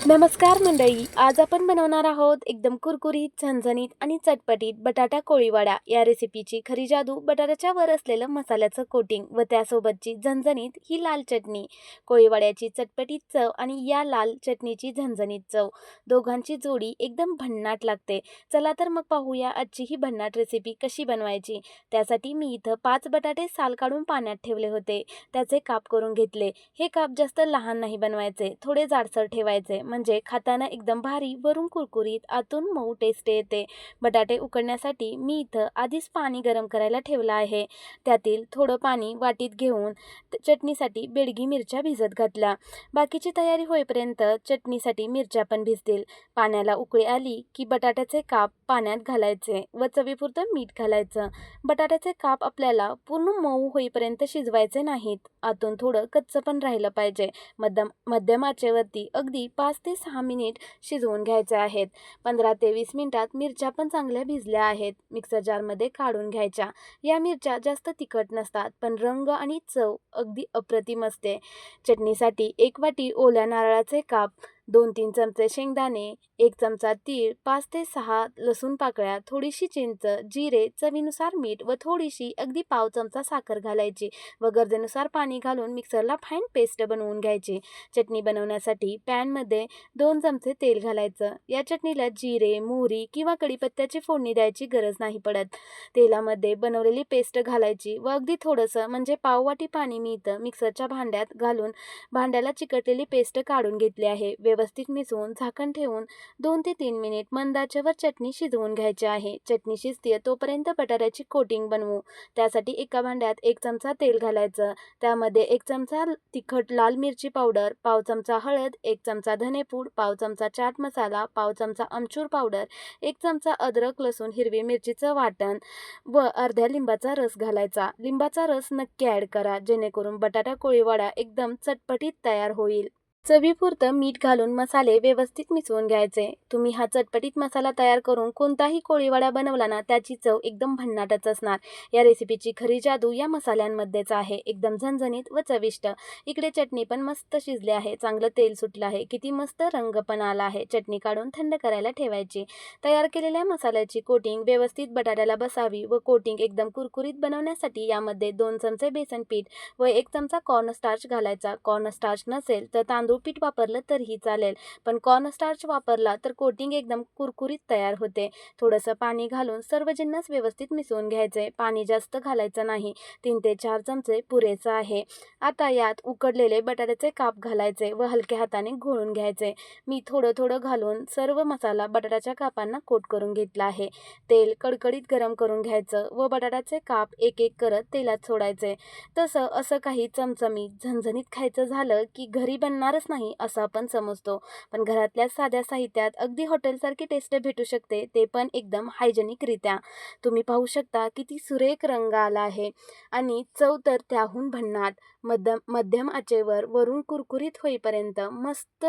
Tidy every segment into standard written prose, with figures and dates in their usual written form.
नमस्कार मंडळी, आज आपण बनवणार आहोत एकदम कुरकुरीत, झणझणीत आणि चटपटीत बटाटा कोळीवडा। या रेसिपीची खरी जादू बटाट्याच्या वर असलेलं मसाल्याचं कोटिंग व त्यासोबतची झणझणीत ही लाल चटणी। कोळीवड्याची चटपटीत चव आणि या लाल चटणीची झणझणीत चव, दोघांची जोडी एकदम भन्नाट लागते। चला तर मग पाहूया आजची ही भन्नाट रेसिपी कशी बनवायची। त्यासाठी मी इथं 5 बटाटे साल काढून पाण्यात ठेवले होते, त्याचे काप करून घेतले। हे काप जास्त लहान नाही बनवायचे, थोडे जाडसर ठेवायचे, म्हणजे खाताना एकदम भारी, वरून कुरकुरीत, आतून मऊ टेस्ट येते। बटाटे उकडण्यासाठी मी इथं आधीच पाणी गरम करायला ठेवलं आहे। त्यातील थोडं पाणी वाटीत घेऊन चटणीसाठी बेडगी मिरच्या भिजत घातल्या। बाकीची तयारी होईपर्यंत चटणीसाठी मिरच्या पण भिजतील। पाण्याला उकळी आली की बटाट्याचे काप पाण्यात घालायचे व चवीपुरतं मीठ घालायचं। बटाट्याचे काप आपल्याला पूर्ण मऊ होईपर्यंत शिजवायचे नाहीत, आतून थोडं कच्चं पण राहिलं पाहिजे। मध्यम आचेवरती अगदी 5 ते 6 मिनिट शिजवून घ्यायचे आहेत। 15 ते 20 मिनिटात मिरच्या पण चांगल्या भिजल्या आहेत। मिक्सर जारमध्ये काढून घ्यायच्या। या मिरच्या जास्त तिखट नसतात, पण रंग आणि चव अगदी अप्रतिम असते। चटणीसाठी 1 वाटी ओल्या नारळाचे काप, 2-3 चमचे शेंगदाणे, 1 चमचा तीळ, 5 ते 6 लसूण पाकळ्या, थोडीशी चिंच, जिरे, चवीनुसार मीठ व थोडीशी अगदी पाव चमचा साखर घालायची व गरजेनुसार पाणी घालून मिक्सरला फाईन पेस्ट बनवून घ्यायची। चटणी बनवण्यासाठी पॅनमध्ये 2 चमचे तेल घालायचं। या चटणीला जिरे, मोहरी किंवा कढीपत्त्याची फोडणी द्यायची गरज नाही पडत। तेलामध्ये बनवलेली पेस्ट घालायची व अगदी थोडंसं, म्हणजे पाव वाटी पाणी मी इथं मिक्सरच्या भांड्यात घालून भांड्याला चिकटलेली पेस्ट काढून घेतली आहे। व्यवस्थित मिसळून झाकण ठेवून 2 ते 3 मिनिट मंद आचेवर चटणी शिजवून घ्यायची आहे। चटणी शिजते तोपर्यंत बटाट्याची कोटिंग बनवू। त्यासाठी एका भांड्यात 1 चमचा तेल घालायचं। त्यामध्ये 1 चमचा तिखट लाल मिरची पावडर, पाव चमचा हळद, 1 चमचा धनेपूड, पाव चमचा चाट मसाला, पाव चमचा आमचूर पावडर, 1 चमचा अद्रक लसूण हिरवी मिरचीचं वाटण व अर्ध्या लिंबाचा रस घालायचा। लिंबाचा रस नक्की ॲड करा, जेणेकरून बटाटा कोळीवडा एकदम चटपटीत तयार होईल। चवीपुरतं मीठ घालून मसाले व्यवस्थित मिसळून घ्यायचे। तुम्ही हा चटपटीत मसाला तयार करून कोणताही कोळीवडा बनवला ना, त्याची चव एकदम भन्नाटच असणार। या रेसिपीची खरी जादू या मसाल्यांमध्येच आहे, एकदम झणझणीत व चविष्ट। इकडे चटणी पण मस्त शिजली आहे, चांगलं तेल सुटलं आहे, किती मस्त रंग पण आला आहे। चटणी काढून थंड करायला ठेवायची। तयार केलेल्या मसाल्याची कोटिंग व्यवस्थित बटाट्याला बसावी व कोटिंग एकदम कुरकुरीत बनवण्यासाठी यामध्ये 2 चमचे बेसन पीठ व 1 चमचा कॉर्नस्टार्च घालायचा। कॉर्नस्टार्च नसेल तर तांदूळ पीठ वापरलं तरीही चालेल, पण कॉर्नस्टार्च वापरला तर कोटिंग एकदम कुरकुरीत तयार होते। थोडंसं पाणी घालून सर्व जिन्नस व्यवस्थित मिसळून घ्यायचे। पाणी जास्त घालायचं नाही, 3 ते 4 चमचे पुरेसं आहे। आता यात उकडलेले बटाट्याचे काप घालायचे व हलक्या हाताने घोळून घ्यायचे। मी थोडं थोडं घालून सर्व मसाला बटाट्याच्या कापांना कोट करून घेतला आहे। तेल कडकडीत गरम करून घ्यायचं व बटाट्याचे काप एक एक करत तेलात सोडायचे। असं काही चमचमीत झणझणीत खायचं झालं की घरी बनणारच नाही असं आपण समजतो, पण घरातल्या साध्या साहित्यात अगदी हॉटेलसारखी टेस्ट भेटू शकते, ते पण एकदम हायजेनिकरित्या। तुम्ही पाहू शकता किती सुरेख रंग आला आहे आणि चव तर त्याहून भन्नाट। मध्यम आचेवर वरून कुरकुरीत होईपर्यंत मस्त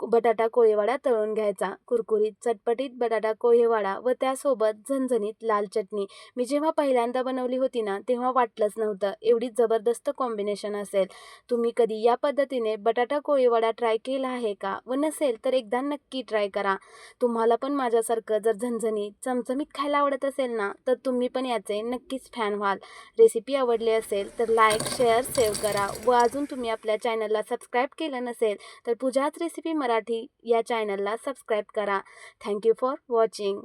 बटाटा कोळीवडा तळून घ्यायचा। कुरकुरीत चटपटीत बटाटा कोळीवडा व त्यासोबत झणझणीत लाल चटणी। मी जेव्हा पहिल्यांदा बनवली होती ना, तेव्हा वाटलंच नव्हतं एवढी जबरदस्त कॉम्बिनेशन असेल। तुम्ही कधी या पद्धतीने बटाटा कोळीवडा ट्राय केला आहे का? व नसेल तर एकदा नक्की ट्राय करा। तुम्हाला पण माझ्यासारखं जर झणझणीत चमचमीत खायला आवडत असेल ना, तर तुम्ही पण याचे नक्कीच फॅन व्हाल। रेसिपी आवडली असेल तर लाईक, शेअर, सेव्ह करा व अजून तुम्ही आपल्या चॅनलला सबस्क्राईब केलं नसेल तर पूजाच रेसिपी मराठी या चॅनलला सबस्क्राईब करा। Thank you for watching.